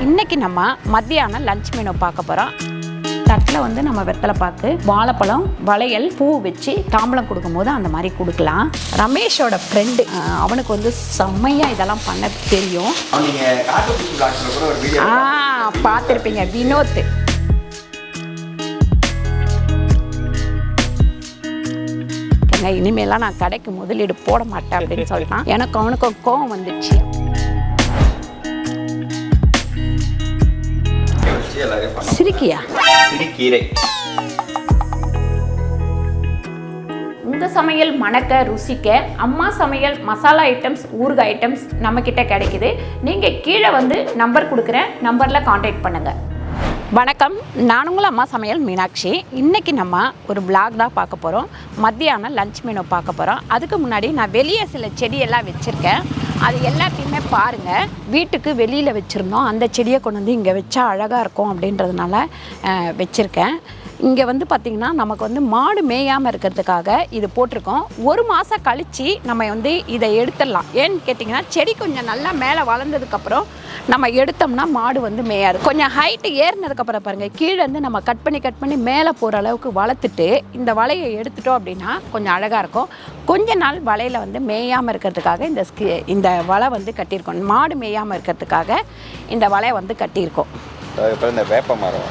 இன்னைக்கு நம்ம மத்தியானம் லஞ்ச் மெனு பார்க்க போகிறோம். தட்டில் வந்து நம்ம வெத்தலை பாக்கு, வாழைப்பழம், வளையல், பூ வச்சு தாம்பலம் கொடுக்கும்போது அந்த மாதிரி கொடுக்கலாம். ரமேஷோட ஃப்ரெண்டு, அவனுக்கு வந்து செம்மையாக இதெல்லாம் பண்ண தெரியும். பார்த்துருப்பீங்க, வினோத். இனிமேலாம் நான் கடைக்கு முதலீடு போட மாட்டேன் அப்படின்னு சொல்லிட்டான். எனக்கு அவனுக்கு கோவம் வந்துடுச்சு. சிறுகீரை உங்க சமையல் மணக்க ருசிக்க அம்மா சமையல் மசாலா ஐட்டம்ஸ், ஊறுகாய் ஐட்டம்ஸ் நம்ம கிட்ட கிடைக்குது. நீங்க கீழே வந்து நம்பர் கொடுக்குறேன், நம்பர்ல கான்டாக்ட் பண்ணுங்க. வணக்கம், நான் உங்கள் அம்மா சமையல் மீனாட்சி. இன்றைக்கி நம்ம ஒரு விளாக் தான் பார்க்க போகிறோம். மத்தியானம் லஞ்ச் மெனு பார்க்க போகிறோம். அதுக்கு முன்னாடி நான் வெளியே சில செடியெல்லாம் வச்சுருக்கேன். அது எல்லாத்தையுமே பாருங்கள். வீட்டுக்கு வெளியில் வச்சுருந்தோம், அந்த செடியை கொண்டு வந்து இங்கே வச்சா அழகாக இருக்கும் அப்படின்றதுனால வச்சுருக்கேன். இங்கே வந்து பார்த்திங்கன்னா நமக்கு வந்து மாடு மேயாமல் இருக்கிறதுக்காக இது போட்டிருக்கோம். ஒரு மாதம் கழித்து நம்ம வந்து இதை எடுத்துடலாம். ஏன்னு கேட்டிங்கன்னா செடி கொஞ்சம் நல்லா மேலே வளர்ந்ததுக்கப்புறம் நம்ம எடுத்தோம்னா மாடு வந்து மேயாது. கொஞ்சம் ஹைட்டு ஏறினதுக்கப்புறம் பாருங்கள், கீழே இருந்து நம்ம கட் பண்ணி மேலே போகிற அளவுக்கு வளர்த்துட்டு இந்த வலையை எடுத்துட்டோம் அப்படின்னா கொஞ்சம் அழகாக இருக்கும். கொஞ்ச நாள் வலையில் வந்து மேயாமல் இருக்கிறதுக்காக இந்த வலை வந்து கட்டியிருக்கோம். மாடு மேயாமல் இருக்கிறதுக்காக இந்த வலையை வந்து கட்டியிருக்கோம். இந்த வேப்ப மரம்,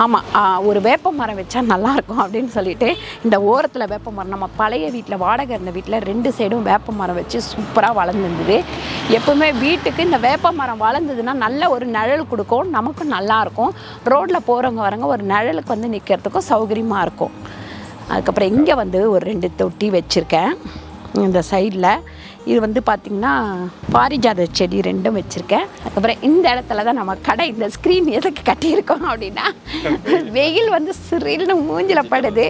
ஆமாம், ஒரு வேப்ப மரம் வச்சா நல்லாயிருக்கும் அப்படின்னு சொல்லிட்டு இந்த ஓரத்தில் வேப்ப மரம், நம்ம பழைய வீட்டில் வாடகை இருந்த வீட்டில் 2 சைடும் வேப்ப மரம் வச்சு சூப்பராக வளர்ந்துருந்தது. எப்போவுமே வீட்டுக்கு இந்த வேப்ப மரம் வளர்ந்ததுன்னா நல்ல ஒரு நிழல் கொடுக்கும், நமக்கும் நல்லாயிருக்கும். ரோட்டில் போகிறவங்க வரவங்க ஒரு நிழலுக்கு வந்து நிற்கிறதுக்கும் சௌகரியமாக இருக்கும். அதுக்கப்புறம் இங்கே வந்து ஒரு 2 தொட்டி வச்சுருக்கேன் இந்த சைடில். இது வந்து பார்த்திங்கன்னா பாரிஜாத செடி 2 வச்சுருக்கேன். அதுக்கப்புறம் இந்த இடத்துல தான் நம்ம கடை, இந்த ஸ்க்ரீன் எதுக்கு கட்டியிருக்கோம் அப்படின்னா வெயில் வந்து சிறில்னு மூஞ்சில் படுது,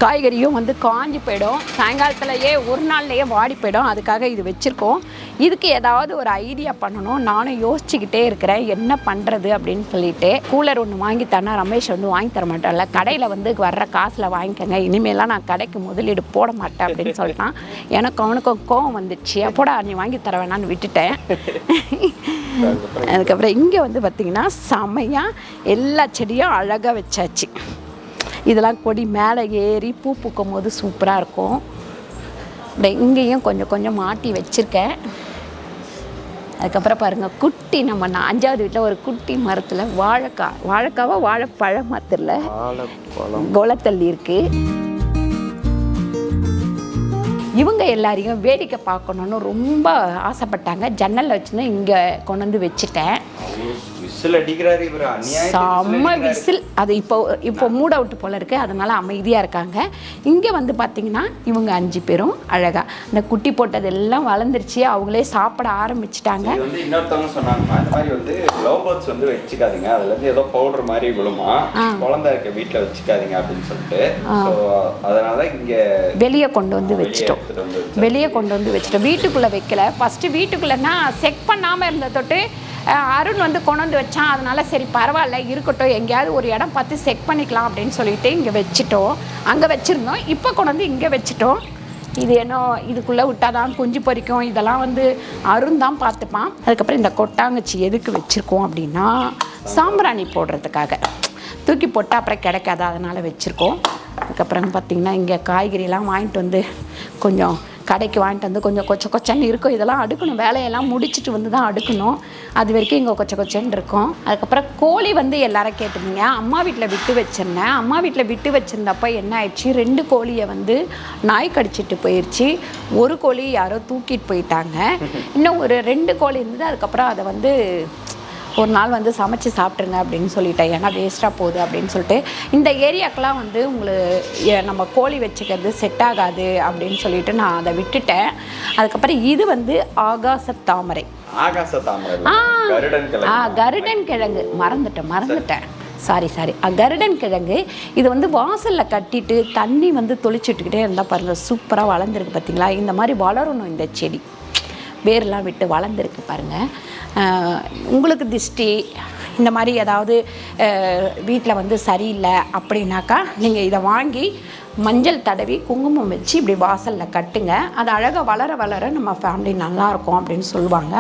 காய்கறியும் வந்து காஞ்சி போயிடும், சாயங்காலத்துலேயே ஒரு நாள்லேயே வாடி போயிடும். அதுக்காக இது வச்சுருக்கோம். இதுக்கு ஏதாவது ஒரு ஐடியா பண்ணணும், நானும் யோசிச்சுக்கிட்டே இருக்கிறேன் என்ன பண்ணுறது அப்படின்னு சொல்லிட்டு. கூலர் ஒன்று வாங்கி தரேன்னா ரமேஷ் வந்து வாங்கி தர மாட்டான்ல, கடையில் வந்து வர்ற காசில் வாங்கிக்கோங்க, இனிமேலாம் நான் கடைக்கு முதலீடு போட மாட்டேன் அப்படின்னு சொல்லிட்டான். எனக்கு அவனுக்கும் கோவம் வந்துச்சு, போடா நீ வாங்கி தர வேணான்னு விட்டுட்டேன். அதுக்கப்புறம் இங்கே வந்து பார்த்திங்கன்னா செம்மையாக எல்லா செடியும் அழகாக வச்சாச்சு. இதெல்லாம் கொடி மேலே ஏறி பூ பூக்கும் போது சூப்பராக இருக்கும். இங்கேயும் கொஞ்சம் மாட்டி வச்சுருக்கேன். அதுக்கப்புறம் பாருங்கள், குட்டி நம்ம 5வது வீட்டில் ஒரு குட்டி மரத்தில் வாழைக்காவா வாழைப்பழம் மரத்தில் கொலத்தள்ளி இருக்குது. இவங்க எல்லாரையும் வேடிக்கை பார்க்கணுன்னு ரொம்ப ஆசைப்பட்டாங்க. ஜன்னலில் வச்சுன்னு இங்கே கொண்டு வந்து வச்சுட்டேன். செம்ம விசில். அது இப்போ மூட் அவுட் போல் இருக்குது, அதனால் அமைதியாக இருக்காங்க. இங்கே வந்து பார்த்திங்கன்னா இவங்க 5 பேரும் அழகாக இந்த குட்டி போட்டது எல்லாம் வளர்ந்துருச்சு, அவங்களே சாப்பிட ஆரம்பிச்சிட்டாங்க. இன்னொருத்தவங்க சொன்னாங்க, அந்த மாதிரி வந்து லவ் பேர்ட்ஸ் வந்து வச்சுக்காதீங்க, அதுலேருந்து ஏதோ பவுடர் மாதிரி விழுமா, குழந்தை இருக்க வீட்டில் வச்சுக்காதீங்க அப்படின்னு சொல்லிட்டு, அதனால இங்கே வெளியே கொண்டு வந்து வச்சுட்டோம். வீட்டுக்குள்ளே வைக்கல. ஃபஸ்ட்டு வீட்டுக்குள்ளேன்னா செக் பண்ணாமல் இருந்த தொட்டு அருண் வந்து கொண்டு வந்து வச்சான். அதனால சரி பரவாயில்ல இருக்கட்டும், எங்கேயாவது ஒரு இடம் பார்த்து செக் பண்ணிக்கலாம் அப்படின்னு சொல்லிட்டு இங்கே வச்சுட்டோம். அங்கே வச்சுருந்தோம், இப்போ கொண்டு வந்து இங்கே வச்சுட்டோம். இது என்ன இதுக்குள்ளே விட்டால் தான் குஞ்சு பொரிக்கும், இதெல்லாம் வந்து அருண் தான் பார்த்துப்பான். அதுக்கப்புறம் இந்த கொட்டாங்கச்சி எதுக்கு வச்சுருக்கோம் அப்படின்னா சாம்பிராணி போடுறதுக்காக. தூக்கி போட்டால் அப்புறம் கிடைக்காது, அதனால் வச்சுருக்கோம். அதுக்கப்புறம் பார்த்திங்கன்னா இங்கே காய்கறியெல்லாம் வாங்கிட்டு வந்து கொஞ்சம் கடைக்கு வாங்கிட்டு வந்து கொஞ்சம் கொச்சன்னு இருக்கும். இதெல்லாம் அடுக்கணும், வேலையெல்லாம் முடிச்சுட்டு வந்து தான் அடுக்கணும். அது வரைக்கும் இங்கே கொச்சன்னு இருக்கும். அதுக்கப்புறம் கோழி வந்து எல்லாரும் கேட்டிருந்தீங்க. அம்மா வீட்டில் விட்டு வச்சுருந்தேன். அம்மா வீட்டில் விட்டு வச்சுருந்தப்போ என்ன ஆயிடுச்சு, 2 கோழியை வந்து நாய் கடிச்சிட்டு போயிடுச்சு. ஒரு கோழி யாரோ தூக்கிட்டு போயிட்டாங்க. இன்னும் ஒரு 2 கோழி இருந்தது. அதுக்கப்புறம் அதை வந்து ஒரு நாள் வந்து சமைச்சு சாப்பிட்ருங்க அப்படின்னு சொல்லிட்டேன், ஏன்னா வேஸ்ட்டாக போகுது அப்படின்னு சொல்லிட்டு. இந்த ஏரியாக்கெலாம் வந்து உங்களுக்கு நம்ம கோழி வச்சுக்கிறது செட் ஆகாது அப்படின்னு சொல்லிட்டு நான் அதை விட்டுட்டேன். அதுக்கப்புறம் இது வந்து ஆகாச தாமரை, கருடன் கிழங்கு, மறந்துட்டேன் சாரி கருடன் கிழங்கு. இது வந்து வாசலில் கட்டிட்டு தண்ணி வந்து தொளிச்சுட்டுக்கிட்டே இருந்தால் பாருங்கள் சூப்பராக வளர்ந்துருக்கு. பார்த்திங்களா, இந்த மாதிரி வளரணும் இந்த செடி, வேர்லாம் விட்டு வளர்ந்துருக்கு பாருங்கள். உங்களுக்கு திஷ்டி இந்த மாதிரி ஏதாவது வீட்டில் வந்து சரியில்லை அப்படின்னாக்கா நீங்கள் இதை வாங்கி மஞ்சள் தடவி குங்குமம் வச்சு இப்படி வாசலில் கட்டுங்க. அது அழகாக வளர வளர நம்ம ஃபேமிலி நல்லாயிருக்கும் அப்படின்னு சொல்லுவாங்க.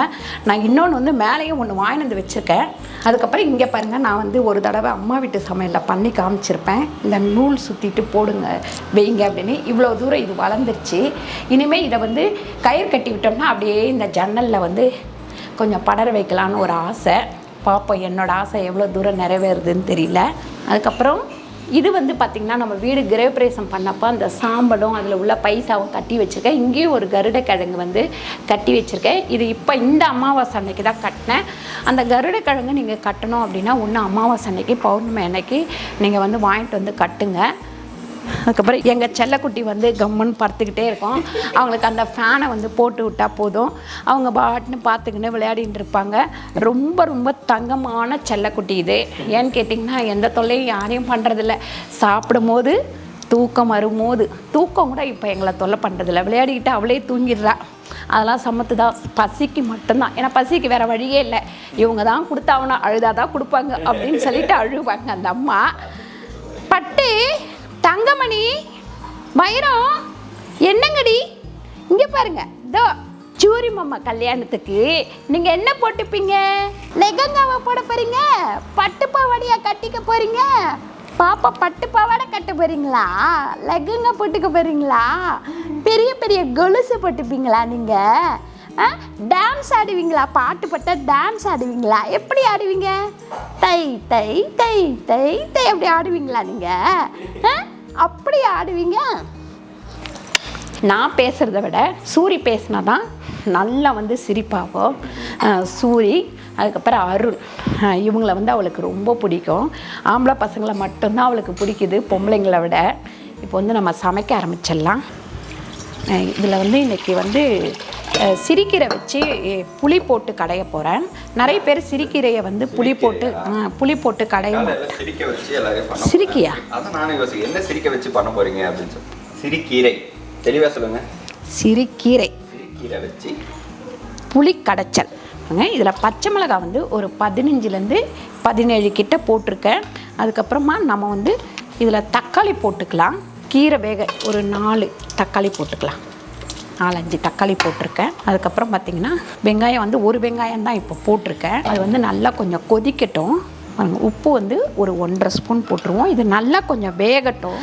நான் இன்னொன்று வந்து மேலேயும் ஒன்று வாங்கிட்டு வந்து வச்சுருக்கேன். அதுக்கப்புறம் இங்கே பாருங்கள், நான் வந்து ஒரு தடவை அம்மா வீட்டு சமையலில் பண்ணி காமிச்சிருப்பேன். இந்த நூல் சுற்றிட்டு போடுங்க வைங்க அப்படின்னு. இவ்வளோ தூரம் இது வளர்ந்துருச்சு. இனிமேல் இதை வந்து கயிறு கட்டி விட்டோம்னா அப்படியே இந்த ஜன்னலில் வந்து கொஞ்சம் படர வைக்கலான்னு ஒரு ஆசை. பார்ப்போம் என்னோடய ஆசை எவ்வளோ தூரம் நிறைவேறுதுன்னு தெரியல. அதுக்கப்புறம் இது வந்து பார்த்திங்கன்னா நம்ம வீடு கிரகப்பிரவேசம் பண்ணப்போ அந்த சாம்பலும் அதில் உள்ள பைசாவும் கட்டி வச்சுருக்கேன். இங்கேயும் ஒரு கருடக்கிழங்கு வந்து கட்டி வச்சுருக்கேன். இது இப்போ இந்த அமாவாசை அன்னைக்கு தான் கட்டினேன். அந்த கருடக்கிழங்கு நீங்கள் கட்டணும் அப்படின்னா ஒன்று அமாவாசை அன்னைக்கு பௌர்ணமி அன்னைக்கு நீங்கள் வந்து வாங்கிட்டு வந்து கட்டுங்க. அதுக்கப்புறம் எங்கள் செல்லக்குட்டி வந்து கம்முன்னு படுத்துக்கிட்டே இருக்கும். அவங்களுக்கு அந்த ஃபேனை வந்து போட்டு விட்டால் போதும், அவங்க பாட்டுன்னு பார்த்துக்கின்னு விளையாடிட்டு இருப்பாங்க. ரொம்ப ரொம்ப தங்கமான செல்லக்குட்டி இது. ஏன்னு கேட்டிங்கன்னா எந்த தொல்லையும் யாரையும் பண்ணுறதில்ல. சாப்பிடும் போது தூக்கம் வரும்போது தூக்கம் கூட இப்போ எங்களை தொல்லை பண்ணுறதில்ல. விளையாடிக்கிட்டு அவளே தூங்கிடுறா. அதெல்லாம் சமத்து தான். பசிக்கு மட்டும்தான். ஏன்னா பசிக்கு வேறு வழியே இல்லை. இவங்க தான் கொடுத்தாவனா அழுதாதான் கொடுப்பாங்க அப்படின்னு சொல்லிட்டு அழுவாங்க அந்த அம்மா. பட்டு தங்கமணி வைரம் என்னங்கடி இங்கே பாருங்க. இதோ சூரி மாமா கல்யாணத்துக்கு நீங்கள் என்ன போட்டுப்பீங்க? லெகங்காவை போட போகிறீங்க? பட்டு பாவாடையா கட்டிக்க போகிறீங்க? பாப்பா பட்டு பாவாடை கட்ட போகிறீங்களா? லெகங்கா போட்டுக்க போகிறீங்களா? பெரிய பெரிய கொலுசு போட்டுப்பீங்களா? நீங்கள் டான்ஸ் ஆடுவீங்களா? பாட்டு பட்ட டான்ஸ் ஆடுவீங்களா? எப்படி ஆடுவீங்க? தை தை தை தை தை அப்படி ஆடுவீங்களா நீங்கள்? அப்படி ஆடுவீங்க? நான் பேசுகிறத விட சூரி பேசினா தான் நல்லா வந்து சிரிப்பாகும். சூரி அதுக்கப்புறம் அருண் இவங்களை வந்து அவளுக்கு ரொம்ப பிடிக்கும். ஆம்பளை பசங்களை மட்டும்தான் அவளுக்கு பிடிக்குது பொம்பளைங்களை விட. இப்போ வந்து நம்ம சமைக்க ஆரம்பிச்சிடலாம். இதில் வந்து இன்றைக்கி வந்து சிறுகீரை வச்சு புளி போட்டு கடைய போகிறேன். நிறைய பேர் சிறுகீரையை வந்து புளி போட்டு கடைய மாட்டேன். சிறுக்கியா? அதான் நானும் யோசிக்கிறேன், என்ன சிரிக்க வச்சு பண்ண போறீங்க அப்படின்னு சொல்லி. சிறுகீரை தெளிவாக சொல்லுங்க. சிறுகீரை வச்சு புளி கடைச்சல். இதில் பச்சை மிளகாய் வந்து ஒரு 15லேருந்து 17 கிட்ட போட்டிருக்கேன். அதுக்கப்புறமா நம்ம வந்து இதில் தக்காளி போட்டுக்கலாம். கீரை வேக ஒரு 4 தக்காளி போட்டுக்கலாம். 4-5 தக்காளி போட்டிருக்கேன். அதுக்கப்புறம் பார்த்திங்கன்னா வெங்காயம் வந்து ஒரு வெங்காயம் தான் இப்போ போட்டிருக்கேன். அது வந்து நல்லா கொஞ்சம் கொதிக்கட்டும். உப்பு வந்து ஒரு 1.5 ஸ்பூன் போட்டுருவோம். இது நல்லா கொஞ்சம் வேகட்டும்.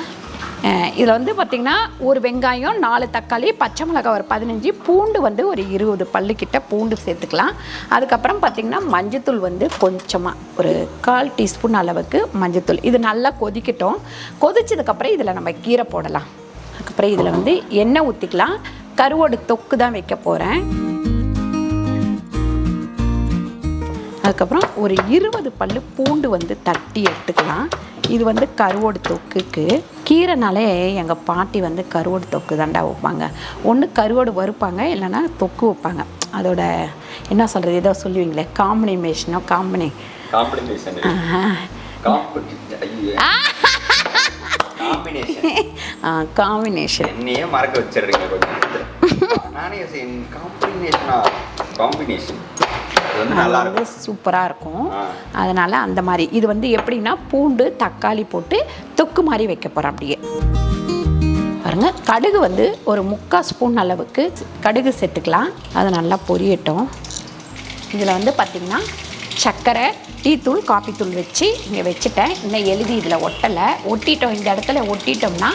இதில் வந்து பார்த்திங்கன்னா ஒரு வெங்காயம் 4 தக்காளி பச்சை மிளகாய் ஒரு 15 பூண்டு வந்து ஒரு 20 பல்லுக்கிட்ட பூண்டு சேர்த்துக்கலாம். அதுக்கப்புறம் பார்த்திங்கன்னா மஞ்சத்தூள் வந்து கொஞ்சமாக ஒரு 1/4 டீஸ்பூன் அளவுக்கு மஞ்சத்தூள். இது நல்லா கொதிக்கட்டும். கொதிச்சதுக்கப்புறம் இதில் நம்ம கீரை போடலாம். அதுக்கப்புறம் இதில் வந்து எண்ணெய் ஊற்றிக்கலாம். கருவோடு தொக்கு தான் வைக்க போகிறேன். அதுக்கப்புறம் ஒரு 20 பல்லு பூண்டு வந்து தட்டி எடுத்துக்கலாம். இது வந்து கருவோடு தொக்குக்கு. கீரைனாலே எங்கள் பாட்டி வந்து கருவோடு தொக்கு தாண்டா வைப்பாங்க. ஒன்று கருவோடு வறுப்பாங்க, இல்லைன்னா தொக்கு வைப்பாங்க. அதோட என்ன சொல்கிறது, ஏதோ சொல்லுவீங்களே காம்பினேஷனோ காம்பினேஷன் என்னையே மறக்க வச்சிடுறீங்க கொஞ்சம். நானே காம்பினேஷன் நல்லா இருக்கும், சூப்பராக இருக்கும். அதனால் அந்த மாதிரி இது வந்து எப்படின்னா பூண்டு தக்காளி போட்டு தொக்கு மாதிரி வைக்க போகிறோம். அப்படியே பாருங்க. கடுகு வந்து ஒரு 3/4 ஸ்பூன் அளவுக்கு கடுகு சேர்த்துக்கலாம். அது நல்லா பொரியட்டும். இதில் வந்து பார்த்திங்கன்னா சர்க்கரை, டீத்தூள், காப்பித்தூள் வச்சு இங்கே வச்சுட்டேன். இன்னும் எழுதி இதில் ஒட்டிட்டோம். இந்த இடத்துல ஒட்டிட்டோம்னா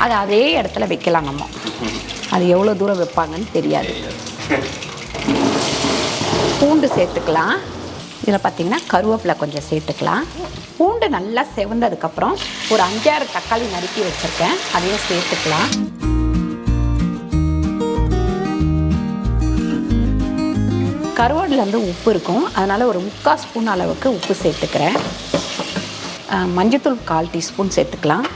அது அதே இடத்துல வைக்கலாம். நம்ம அது எவ்வளோ தூரம் வைப்பாங்கன்னு தெரியாது. பூண்டு சேர்த்துக்கலாம். இதில் பார்த்திங்கன்னா கருவேப்பிலை கொஞ்சம் சேர்த்துக்கலாம். பூண்டு நல்லா செவந்ததுக்கப்புறம் ஒரு 5-6 தக்காளி நறுக்கி வச்சுருக்கேன், அதையும் சேர்த்துக்கலாம். கருவேப்பிலையில் வந்து உப்பு இருக்கும், அதனால் ஒரு 3/4 ஸ்பூன் அளவுக்கு உப்பு சேர்த்துக்கிறேன். மஞ்சத்தூள் 1/4 டீஸ்பூன் சேர்த்துக்கலாம்.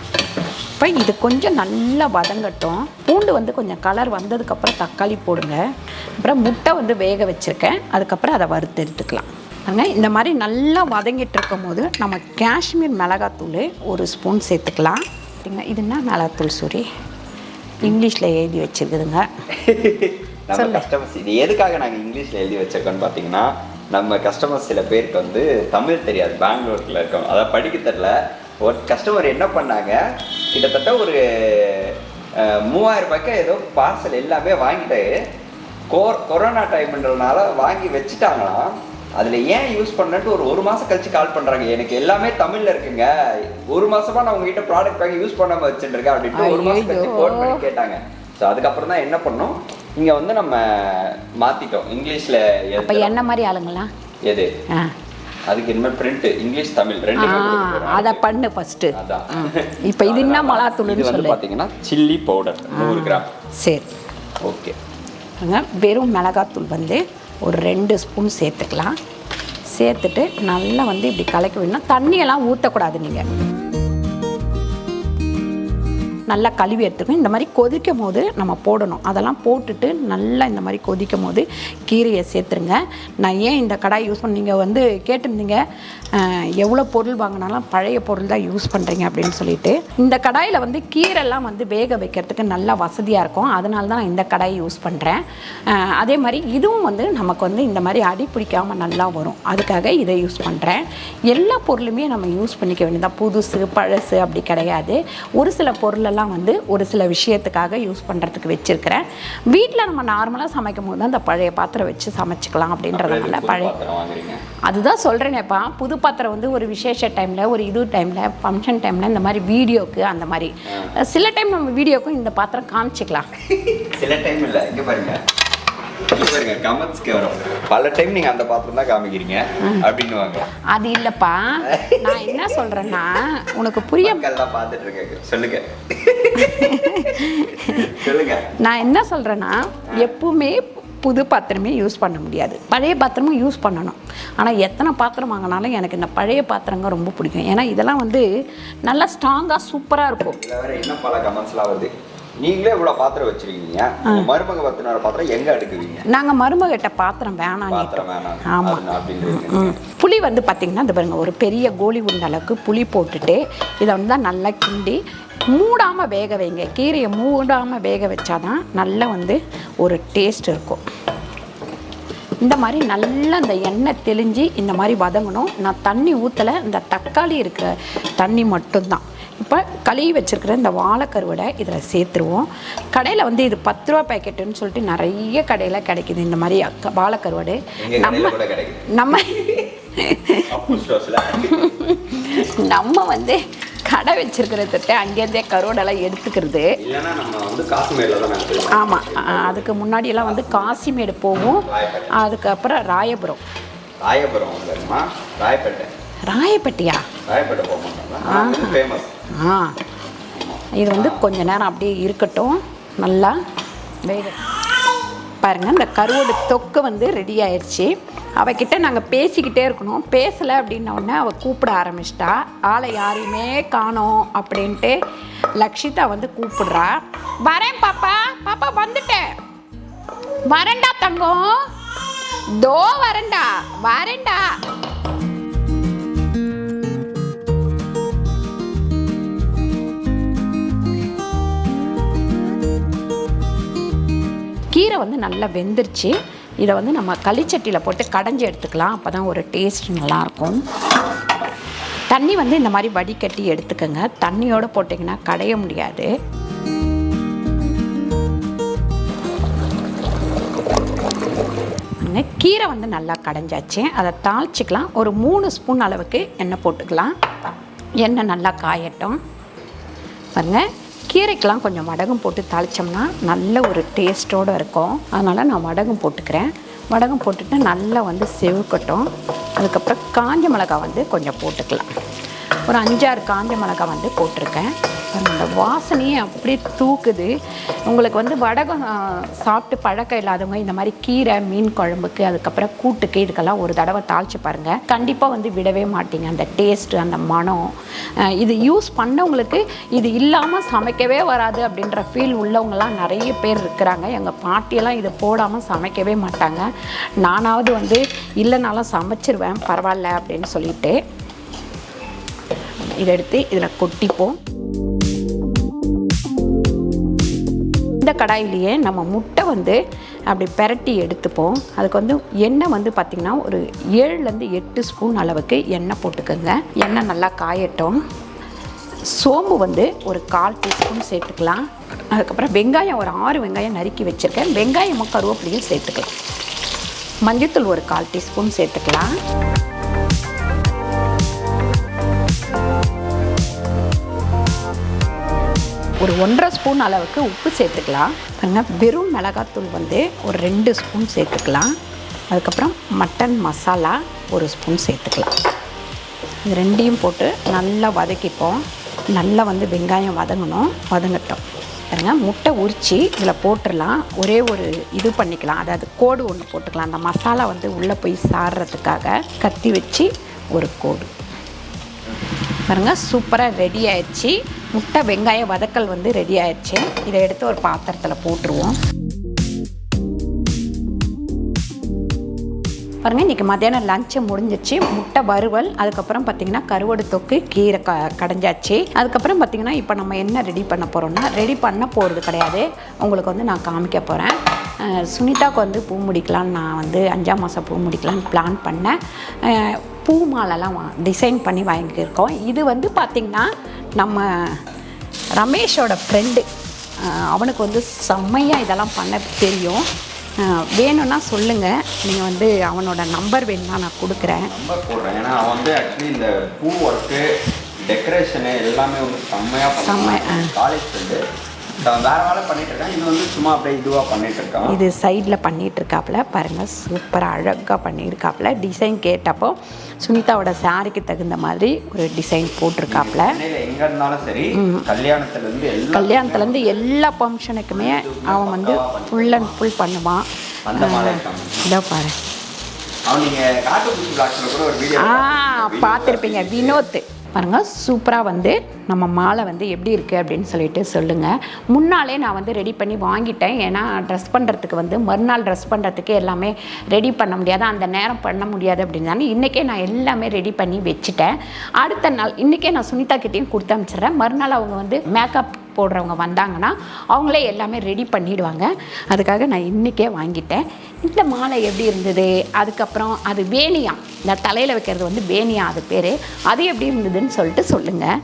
இப்போ இது கொஞ்சம் நல்லா வதங்கட்டும். பூண்டு வந்து கொஞ்சம் கலர் வந்ததுக்கப்புறம் தக்காளி போடுங்க. அப்புறம் முட்டை வந்து வேக வச்சுருக்கேன், அதுக்கப்புறம் அதை வறுத்து எடுத்துக்கலாம். இந்த மாதிரி நல்லா வதங்கிட்டு இருக்கும் போது நம்ம காஷ்மீர் மிளகாத்தூள் 1 ஸ்பூன் சேர்த்துக்கலாம். இதுனா மிளகாத்தூள் சூரி இங்கிலீஷில் எழுதி வச்சுருக்குதுங்க. நம்ம கஸ்டமர்ஸ் இது எதுக்காக நாங்கள் இங்கிலீஷில் எழுதி வச்சிருக்கோன்னு பார்த்தீங்கன்னா, நம்ம கஸ்டமர்ஸ் சில பேருக்கு வந்து தமிழ் தெரியாது, பெங்களூரில் இருக்கோம், அதை படிக்க தெரியல. ஒரு கஸ்டமர் என்ன பண்ணாங்க, கிட்டத்தட்ட ஒரு 3000 ரூபாய்க்கு ஏதோ பார்சல் எல்லாமே வாங்கிட்டு கொரோனா டைம்ன்றதுனால வாங்கி வச்சுட்டாங்களாம். அதில் ஏன் யூஸ் பண்ணட்டு ஒரு மாதம் கழிச்சு கால் பண்ணுறாங்க. எனக்கு எல்லாமே தமிழில் இருக்குங்க, ஒரு மாதமாக நான் உங்ககிட்ட ப்ராடக்ட் வாங்கி யூஸ் பண்ணாமல் வச்சுருக்கேன் அப்படின்ட்டு ஒரு மாதம் கழிச்சு ஃபோன் பண்ணி கேட்டாங்க. ஸோ அதுக்கப்புறம் தான் என்ன பண்ணோம், இங்கே வந்து நம்ம மாற்றிட்டோம் இங்கிலீஷில். அப்போ என்ன மாதிரி ஆளுங்களா எது அதுக்கு இனிமேல் பிரிண்ட் இங்கிலீஷ் தமிழ் ரெண்டு அதை பண்ணு ஃபர்ஸ்ட். அதான் இப்போ இது என்ன மிளகாத்தூள்னு சொல்லி பார்த்தீங்கன்னா சில்லி பவுடர் 100 கிராம். சரி ஓகே. வெறும் மிளகாத்தூள் வந்து ஒரு 2 ஸ்பூன் சேர்த்துக்கலாம். சேர்த்துட்டு நல்லா வந்து இப்படி கலக்கி விடணும். தண்ணியெல்லாம் ஊற்றக்கூடாது. நீங்கள் நல்லா கழுவி எடுத்துக்கணும். இந்த மாதிரி கொதிக்கும் போது நம்ம போடணும். அதெல்லாம் போட்டுட்டு நல்லா இந்த மாதிரி கொதிக்கும் போது கீரையை சேர்த்துருங்க. நான் ஏன் இந்த கடாய் யூஸ் பண்ண, நீங்கள் வந்து கேட்டிருந்தீங்க எவ்வளோ பொருள் வாங்கினாலும் பழைய பொருள் தான் யூஸ் பண்ணுறீங்க அப்படின்னு சொல்லிட்டு. இந்த கடாயில் வந்து கீரைலாம் வந்து வேக வைக்கிறதுக்கு நல்லா வசதியாக இருக்கும். அதனால தான் இந்த கடாய் யூஸ் பண்ணுறேன். அதே மாதிரி இதுவும் வந்து நமக்கு வந்து இந்த மாதிரி அடி பிடிக்காமல் நல்லா வரும். அதுக்காக இதை யூஸ் பண்ணுறேன். எல்லா பொருளுமே நம்ம யூஸ் பண்ணிக்க வேண்டியதான், புதுசு பழசு அப்படி கிடையாது. ஒரு சில பொருளெல்லாம் வந்து ஒரு சில விஷயத்துக்காக யூஸ் பண்ணுறதுக்கு வச்சுருக்கிறேன். வீட்டில் நம்ம நார்மலாக சமைக்கும் போது தான் அந்த பழைய பாத்திரம் வச்சு சமைச்சிக்கலாம் அப்படின்றதுனால பழைய, அதுதான் சொல்கிறேனேப்பா. புது பாத்திரம் வந்து ஒரு விசேஷ டைமில், ஒரு இது டைமில், ஃபங்க்ஷன் டைமில், இந்த மாதிரி வீடியோக்கு அந்த மாதிரி சில டைம் நம்ம வீடியோக்கும் இந்த பாத்திரம் காமிச்சிக்கலாம். சில டைம் இல்லை, இங்கே பாருங்க கமெண்ட்ஸ்க்கு வரும், பல டைம் நீங்க அந்த பாத்திரம் தான் காமிக்கிறீங்க அப்படின்னுவாங்க. அது இல்லப்பா, நான் என்ன சொல்றேன்னா உனக்கு புரிய பார்த்துட்டு இருக்கேன். சொல்லுங்க சொல்லுங்க. நான் என்ன சொல்றேன்னா எப்பவுமே புது பாத்திரமே யூஸ் பண்ண முடியாது, பழைய பாத்திரமும் யூஸ் பண்ணணும். ஆனால் எத்தனை பாத்திரம் வாங்கினாலும் எனக்கு இந்த பழைய பாத்திரங்க ரொம்ப பிடிக்கும். ஏன்னா இதெல்லாம் வந்து நல்லா ஸ்ட்ராங்காக சூப்பராக இருக்கும். என்ன பல கமெண்ட்ஸ்லாம் வருது, நீங்களே இவ்வளோ பாத்திரம் வச்சிருக்கீங்க, மருமக பத்தின பாத்திரம் எங்கே அடுக்குவீங்க? நாங்கள் மருமகிட்ட பாத்திரம் வேணாம். ஆமாம். புளி வந்து பார்த்திங்கன்னா இது பாருங்க, ஒரு பெரிய கோலி உருண்டை அளவுக்கு புளி போட்டுட்டு இதை வந்து தான் நல்லா கிண்டி மூடாமல் வேக வைங்க. கீரையை மூடாமல் வேக வச்சாதான் நல்லா வந்து ஒரு டேஸ்ட் இருக்கும். இந்த மாதிரி நல்லா இந்த எண்ணெய் தெளிஞ்சு இந்த மாதிரி வதங்கணும். நான் தண்ணி ஊற்றலை, இந்த தக்காளி இருக்கிற தண்ணி மட்டும்தான். இப்போ கழுவி வச்சுருக்கிற இந்த வாழைக்கருவடை இதில் சேர்த்துருவோம். கடையில் வந்து இது 10 ரூபா பேக்கெட்டுன்னு சொல்லிட்டு நிறைய கடையில் கிடைக்குது இந்த மாதிரி வாழைக்கருவடை. நம்ம வந்து கடை வச்சிருக்கிறத அங்கேருந்தே கருவடெல்லாம் எடுத்துக்கிறது. ஆமாம், அதுக்கு முன்னாடியெல்லாம் வந்து காசிமேடு போகும், அதுக்கப்புறம் ராயபுரம். ராயப்பட்டியா? இது வந்து கொஞ்ச நேரம் அப்படியே இருக்கட்டும், நல்லா வேக பாருங்கள். இந்த கருவோட தொக்கு வந்து ரெடி ஆயிடுச்சு. அவகிட்ட நாங்கள் பேசிக்கிட்டே இருக்கணும். பேசலை அப்படின்னோடனே அவள் கூப்பிட ஆரம்பிச்சிட்டா. ஆளை யாரையுமே காணோம் அப்படின்ட்டு லக்ஷிதா வந்து கூப்பிடுறா. வரேன் பாப்பா, பாப்பா வந்துட்டேன், வரேன்டா தங்கம், தோ வரேன்டா, வரேன்டா. கீரை வந்து நல்லா வெந்துருச்சு. இதை வந்து நம்ம களிச்சட்டியில் போட்டு கடைஞ்சி எடுத்துக்கலாம். அப்போ தான் ஒரு டேஸ்ட் நல்லாயிருக்கும். தண்ணி வந்து இந்த மாதிரி வடிகட்டி எடுத்துக்கோங்க. தண்ணியோடு போட்டிங்கன்னா கடைய முடியாது. கீரை வந்து நல்லா கடைஞ்சாச்சு. அதை தாளிச்சிக்கலாம். ஒரு 3 ஸ்பூன் அளவுக்கு எண்ணெய் போட்டுக்கலாம். எண்ணெய் நல்லா காயட்டும். பாருங்கள், கீரைக்கெலாம் கொஞ்சம் வடகம் போட்டு தாளித்தோம்னா நல்ல ஒரு டேஸ்ட்டோடு இருக்கும். அதனால் நான் வடகம் போட்டுக்கிறேன். வடகம் போட்டுட்டு நல்லா வந்து செவக்கட்டும். அதுக்கப்புறம் காஞ்ச மிளகா வந்து கொஞ்சம் போட்டுக்கலாம். ஒரு 5-6 காஞ்ச மிளகா வந்து போட்டிருக்கேன். அந்த வாசனையே அப்படியே தூக்குது. உங்களுக்கு வந்து வடகம் சாப்பிட்டு பழக்கம் இல்லாதவங்க இந்த மாதிரி கீரை மீன் குழம்புக்கு, அதுக்கப்புறம் கூட்டுக்கு, இதுக்கெல்லாம் ஒரு தடவை தாளித்து பாருங்கள். கண்டிப்பாக வந்து விடவே மாட்டீங்க. அந்த டேஸ்ட்டு, அந்த மனம், இது யூஸ் பண்ணவங்களுக்கு இது இல்லாமல் சமைக்கவே வராது அப்படின்ற ஃபீல் உள்ளவங்கலாம் நிறைய பேர் இருக்கிறாங்க. எங்கள் பாட்டியெல்லாம் இதை போடாமல் சமைக்கவே மாட்டாங்க. நானாவது வந்து இல்லைனாலும் சமைச்சிருவேன் பரவாயில்ல அப்படின்னு சொல்லிட்டு. இதை எடுத்து இதில் கொட்டிப்போம். இந்த கடாயிலேயே நம்ம முட்டை வந்து அப்படி பெரட்டி எடுத்துப்போம். அதுக்கு வந்து எண்ணெய் வந்து பார்த்திங்கன்னா ஒரு 7லேருந்து 8 ஸ்பூன் அளவுக்கு எண்ணெய் போட்டுக்கோங்க. எண்ணெய் நல்லா காயட்டும். சோம்பு வந்து ஒரு 1/4 டீஸ்பூன் சேர்த்துக்கலாம். அதுக்கப்புறம் வெங்காயம் ஒரு 6 வெங்காயம் நறுக்கி வச்சுருக்கேன். வெங்காயமும் கருவேப்பிலையும் சேர்த்துக்கலாம். மஞ்சள்தூள் ஒரு 1/4 டீஸ்பூன் சேர்த்துக்கலாம். ஒரு 1.5 ஸ்பூன் அளவுக்கு உப்பு சேர்த்துக்கலாம். வெறும் மிளகாத்தூள் வந்து ஒரு 2 ஸ்பூன் சேர்த்துக்கலாம். அதுக்கப்புறம் மட்டன் மசாலா 1 ஸ்பூன் சேர்த்துக்கலாம். இது ரெண்டையும் போட்டு நல்லா வதக்கிப்போம். நல்லா வந்து வெங்காயம் வதங்கட்டும். பாருங்க, முட்டை உரித்து இதில் போட்டுடலாம். ஒரே ஒரு இது பண்ணிக்கலாம், அதாவது கோடு ஒன்று போட்டுக்கலாம். அந்த மசாலா வந்து உள்ளே போய் சாடுறதுக்காக கத்தி வச்சு ஒரு கோடு. பாருங்க, சூப்பராக ரெடி ஆயிடுச்சு. முட்டை வெங்காய வதக்கல் வந்து ரெடி ஆயிடுச்சு. இதை எடுத்து ஒரு பாத்திரத்தில் போட்டுருவோம். பாருங்கள், இன்றைக்கி மத்தியானம் லஞ்சை முடிஞ்சிச்சு. முட்டை வறுவல், அதுக்கப்புறம் பார்த்திங்கன்னா கருவாடு தொக்கு, கீரை கடைஞ்சாச்சு. அதுக்கப்புறம் பார்த்திங்கன்னா இப்போ நம்ம என்ன ரெடி பண்ண போகிறோம்னா, ரெடி பண்ண போகிறது கிடையாது, உங்களுக்கு வந்து நான் காமிக்க போகிறேன். சுனிதாவுக்கு வந்து பூ முடிக்கலான்னு நான் வந்து 5ஆம் மாதம் பூ முடிக்கலான்னு பிளான் பண்ணேன். பூ மாலைலாம் டிசைன் பண்ணி வாங்கியிருக்கோம். இது வந்து பார்த்திங்கன்னா நம்ம ரமேஷோட ஃப்ரெண்டு, அவனுக்கு வந்து செம்மையாக இதெல்லாம் பண்ண தெரியும். வேணும்னா சொல்லுங்கள், நீங்கள் வந்து அவனோட நம்பர் வேணும்னா நான் கொடுக்குறேன். நம்பர் போடுறேன். ஏன்னா அவன் வந்து ஆக்சுவலி இந்த பூ ஒர்க்கு, டெக்கரேஷனு எல்லாமே வந்து செம்மையாக காலேஜ் ஃப்ரெண்டு. வேறு வேலை பண்ணிகிட்டு இருக்கான். இது வந்து சும்மா அப்படியே இதுவாக பண்ணிகிட்டு இருக்கான். இது சைடில் பண்ணிகிட்ருக்காப்புல. பாருங்கள், சூப்பராக அழகாக பண்ணியிருக்காப்புல. டிசைன் கேட்டப்போ சுனிதாவோட சாரிக்கு தகுந்த மாதிரி ஒரு டிசைன் போட்டிருக்காப்புல. எங்கே இருந்தாலும் சரி, கல்யாணத்துலேருந்து எல்லா ஃபங்க்ஷனுக்குமே அவன் வந்து ஃபுல் அண்ட் ஃபுல் பண்ணுவான். அந்த மாதிரி இதோ பாரு, அவன் நீங்கள் காட்டுப்பூச்சி பிளாக்ஸில் கூட ஒரு வீடியோ பார்த்துருப்பீங்க, வினோத். பாருங்கள், சூப்பராக வந்து நம்ம மாலை வந்து எப்படி இருக்குது அப்படின்னு சொல்லிட்டு சொல்லுங்கள். முன்னாலே நான் வந்து ரெடி பண்ணி வாங்கிட்டேன். ஏன்னா ட்ரெஸ் பண்ணுறதுக்கு வந்து மறுநாள் ட்ரெஸ் பண்ணுறதுக்கு எல்லாமே ரெடி பண்ண முடியாது, அந்த நேரம் பண்ண முடியாது அப்படின்னாலும் இன்றைக்கே நான் எல்லாமே ரெடி பண்ணி வச்சுட்டேன். அடுத்த நாள் இன்றைக்கே நான் சுனிதா கிட்டேயும் கொடுத்து அனுப்பிச்சிட்றேன். மறுநாள் அவங்க வந்து மேக்கப் போடுறவங்க வந்தாங்கன்னா அவங்களே எல்லாமே ரெடி பண்ணிவிடுவாங்க. அதுக்காக நான் இன்றைக்கே வாங்கிட்டேன். இந்த மாலை எப்படி இருந்தது, அதுக்கப்புறம் அது வேணியா, இந்த தலையில் வைக்கிறது வந்து வேணியா அது பேர், அது எப்படி இருந்ததுன்னு சொல்லிட்டு சொல்லுங்கள்.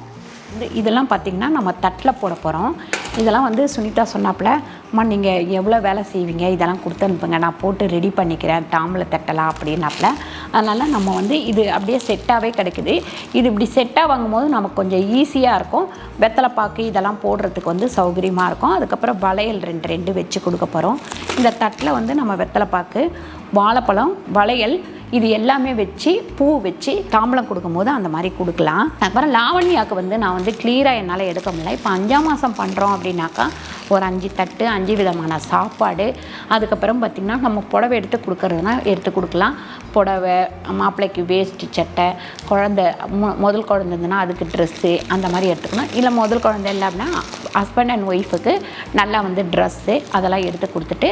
இதெல்லாம் பார்த்திங்கன்னா நம்ம தட்டில் போட போகிறோம். இதெல்லாம் வந்து சுனிதா சொன்னாப்புல, அம்மா நீங்கள் எவ்வளோ வேலை செய்வீங்க, இதெல்லாம் கொடுத்து அனுப்புங்க, நான் போட்டு ரெடி பண்ணிக்கிறேன், டாம்பில் தட்டலாம் அப்படின்னாப்புல. அதனால் நம்ம வந்து இது அப்படியே செட்டாகவே கிடைக்குது. இது இப்படி செட்டாக வாங்கும்போது நமக்கு கொஞ்சம் ஈஸியாக இருக்கும். வெத்தலை பாக்கு இதெல்லாம் போடுறதுக்கு வந்து சௌகரியமாக இருக்கும். அதுக்கப்புறம் வளையல் 2 வச்சு கொடுக்க போகிறோம். இந்த தட்டில் வந்து நம்ம வெத்தலை பாக்கு, வாழைப்பழம், வளையல் இது எல்லாமே வச்சு பூ வச்சு தாம்பலம் கொடுக்கும்போது அந்த மாதிரி கொடுக்கலாம். அதுக்கப்புறம் லாவண்யாவுக்கு வந்து நான் வந்து கிளியராக என்னால் எடுக்க முடியல. இப்போ 5ஆம் மாதம் பண்ணுறோம் அப்படின்னாக்கா ஒரு 5 தட்டு, 5 விதமான சாப்பாடு. அதுக்கப்புறம் பார்த்திங்கன்னா நம்ம புடவை எடுத்து கொடுக்குறதுனா எடுத்து கொடுக்கலாம். புடவை, மாப்பிள்ளைக்கு வேஷ்டி சட்டை, குழந்தை முதல் குழந்தை இருந்ததுன்னா அதுக்கு ட்ரெஸ்ஸு அந்த மாதிரி எடுத்துக்கணும். இல்லை முதல் குழந்தை இல்லை அப்படின்னா ஹஸ்பண்ட் அண்ட் ஒய்ஃபுக்கு நல்லா வந்து ட்ரெஸ்ஸு அதெல்லாம் எடுத்து கொடுத்துட்டு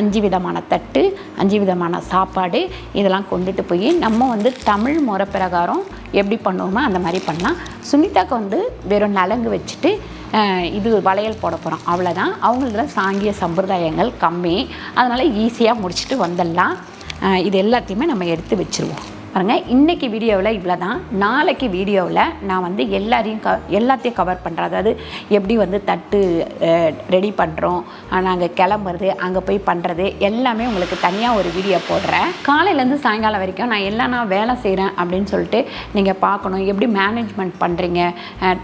5 விதமான தட்டு, 5 விதமான சாப்பாடு இதெல்லாம் கொண்டுட்டு போய் நம்ம வந்து தமிழ் முறை பிரகாரம் எப்படி பண்ணுவோமோ அந்த மாதிரி பண்ணலாம். சுனிதாக்கு வந்து வெறும் நலங்கு வச்சுட்டு இது வளையல் போட போகிறோம், அவ்வளோதான். அவங்கள சாங்கிய சம்பிரதாயங்கள் கம்மி, அதனால் ஈஸியாக முடிச்சுட்டு வந்துடலாம். இது எல்லாத்தையுமே நம்ம எடுத்து வச்சுருவோம். பாருங்கள், இன்றைக்கி வீடியோவில் இவ்வளோ தான். நாளைக்கு வீடியோவில் நான் வந்து எல்லாத்தையும் கவர் பண்ணுறேன். அதாவது எப்படி வந்து தட்டு ரெடி பண்ணுறோம், நாங்கள் கிளம்புறது, அங்கே போய் பண்ணுறது எல்லாமே உங்களுக்கு தனியாக ஒரு வீடியோ போடுறேன். காலையிலேருந்து சாயங்காலம் வரைக்கும் நான் வேலை செய்கிறேன் அப்படின்னு சொல்லிட்டு நீங்கள் பார்க்கணும். எப்படி மேனேஜ்மெண்ட் பண்ணுறீங்க,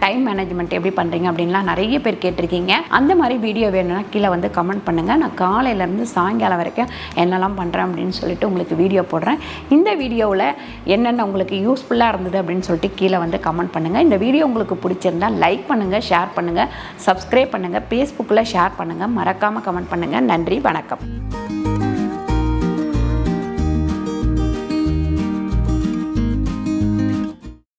டைம் மேனேஜ்மெண்ட் எப்படி பண்ணுறீங்க அப்படின்லாம் நிறைய பேர் கேட்டிருக்கீங்க. அந்த மாதிரி வீடியோ வேணும்னா கீழே வந்து கமெண்ட் பண்ணுங்கள். நான் காலையிலேருந்து சாயங்காலம் வரைக்கும் என்னெல்லாம் பண்ணுறேன் அப்படின்னு சொல்லிட்டு உங்களுக்கு வீடியோ போடுறேன். இந்த வீடியோவில் என்னென்ன உங்களுக்கு யூஸ்ஃபுல்லாக இருந்தது அப்படின்னு சொல்லிட்டு கீழே வந்து கமெண்ட் பண்ணுங்கள். இந்த வீடியோ உங்களுக்கு பிடிச்சிருந்தால் லைக் பண்ணுங்கள், ஷேர் பண்ணுங்கள், சப்ஸ்கிரைப் பண்ணுங்கள், ஃபேஸ்புக்கில் ஷேர் பண்ணுங்கள், மறக்காமல் கமெண்ட் பண்ணுங்கள். நன்றி, வணக்கம்.